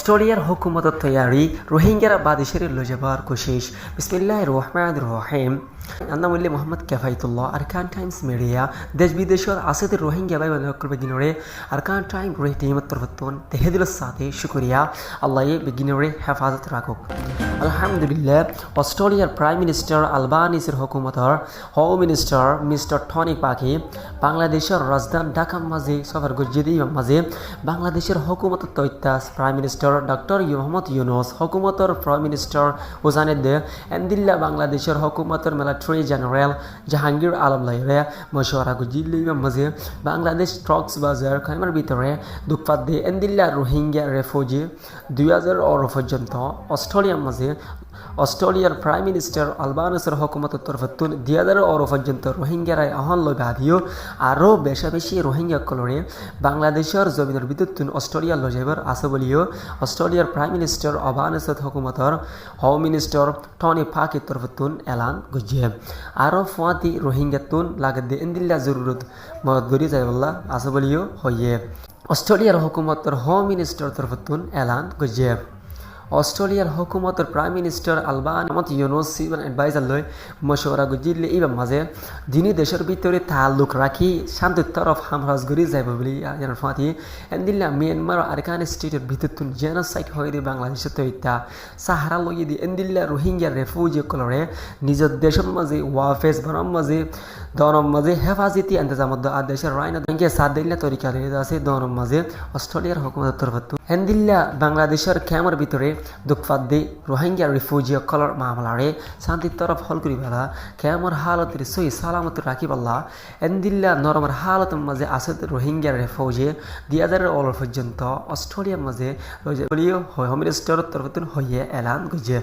অস্ট্রেলিয়ার হুকুমত তৈয়ারি রোহিঙ্গারা বাদেশের লজাবার কোশিশ বিসমিল্লাহির রহমানির রহিম আন্নামুল্লি মোহাম্মদ কেফাইতুল্লাহ আরকান টাইমস মিডিয়া দেশ বিদেশের আসেদের রোহিঙ্গা ভাই বোনসকল বেগিনরে আরকান টাইম রোহি টিমত তরফতুন তেহেদিলের সাথে শুকরিয়া আল্লাহ বেগিনরে হেফাজত রাখুক আলহামদুলিল্লাহ অস্ট্রেলিয়ার প্রাইম মিনিস্টার আলবানিসের হুকুমতর হোম মিনিস্টার মিস্টার টনি পাকি বাংলাদেশের রাজধানী ঢাকা মাঝে সফর গজ্জিদি মাঝে বাংলাদেশের হুকুমত তৈতাস prime minister doctor Mohammad Yunus হুকুমতর প্রাইম মিনিস্টার হুসানেদ এন্দিল্লা বাংলাদেশের হুকুমতর মিলিটারি জেনারেল জাহাঙ্গীর আলম লাইরে মশওয়ারা গজ্জিদি মাঝে বাংলাদেশ ট্রক্স বাজার খাইমার ভিতরে দুঃখাত দে এন্দিল্লা রোহিঙ্গা রেফিউজি 2000 পর্যন্ত অস্ট্রেলিয়ার মাঝে অস্ট্রেলিয়ার প্রাইম মিনিস্টার আলবানিসের হুকুমতের তরফতুন 2000 পর্যন্ত রোহিঙ্গারাই আহ্বান লগাদিও আরও বেশি রোহিঙ্গা কলরে বাংলাদেশের জমিনের বিদ্যুৎ অস্ট্রেলিয়া লজাইবার আছে বলিও অস্ট্রেলিয়ার প্রাইম মিনিস্টার আলবানিসের হুকুমতর হোম মিনিস্টার টনি পাকির তরফতুন এলান গজিয়ে আরও ফুয়াতি রোহিঙ্গাতুন লাগাদ ইন্দিল্লা জরুরত মদত গরি যাইবল্লা আছে বলিও হইয়ে অস্ট্রেলিয়ার হুকুমতর হোম মিনিস্টার তরফতুন এলান গজিয়ে অস্ট্রেলিয়ার হুকুমতের prime minister Albanese Yunus civil adviser লয় মশওয়ারা গজিলে এই মাঝে যিনি দেশের ভিতরে তাল্লুক রাখি শান্তির তরফ হামরাজ গরি যাইব বলে জানার ফাঁতি এন্দিল্লা মিয়ানমার আরকান স্টেটের ভিতরতুন জেনোসাইড হয়ে দিয়ে বাংলাদেশের তৈতা সাহারা লই দিয়ে এন্দিল্লা রোহিঙ্গা রেফিউজি কলরে নিজের দেশের মাঝে ওয়াফেস বরম মাঝে দনম মাঝে হেফাজতি ইন্তজামত দেশের রায়না ব্যাংকে সাত দিল্লা তরিকা আছে দনম মাঝে অস্ট্রেলিয়ার হুকুমতের তরফত এন্দিল্লা বাংলাদেশের ক্যামের ভিতরে দুঃখাত দে রোহিঙ্গা রিফিউজি কলর মামলারে শান্তির তরফ হল করি বেলা ক্যামর হালতের সহি সালামত রাখি পাল্লা এন্দিল্লা নরমের হালতের মাঝে আছে রোহিঙ্গা রিফিউজি 2000 পর্যন্ত অস্ট্রেলিয়ার মাঝে হোম মিনিস্টার তরফতুন হইয়ে এলান গজে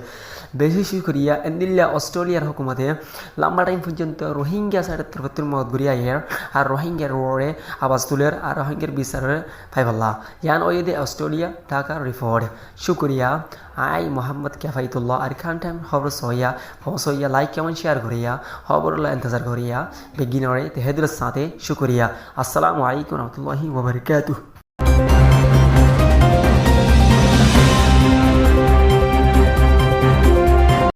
বেশি করিয়া এন্দিল্লা অস্ট্রেলিয়ার হুকুমতে লম্বা টাইম পর্যন্ত রোহিঙ্গা সাইডের তরফতুন মত গড়িয়া এর আর রোহিঙ্গার রোড়ে আওয়াজ তুলের আর রোহিঙ্গার বিচারের পাইবাল্লা ইয়ান ওয়েদে অস্ট্রেলিয়া ঢাকা রিপোর্ট শুক্রিয়া আই মোহাম্মদ কেফাইতুল্লাহ আরকান টাইম খবর সহিয়া লাইক কেমন শেয়ার করিয়া খবরুল্লাহ ইন্তজার করিয়া বেগিনরে তেহেদুলের সাথে শুক্রিয়া আসসালামু আলাইকুম রহমতুল্লাহি ওয়া বারাকাতুহু।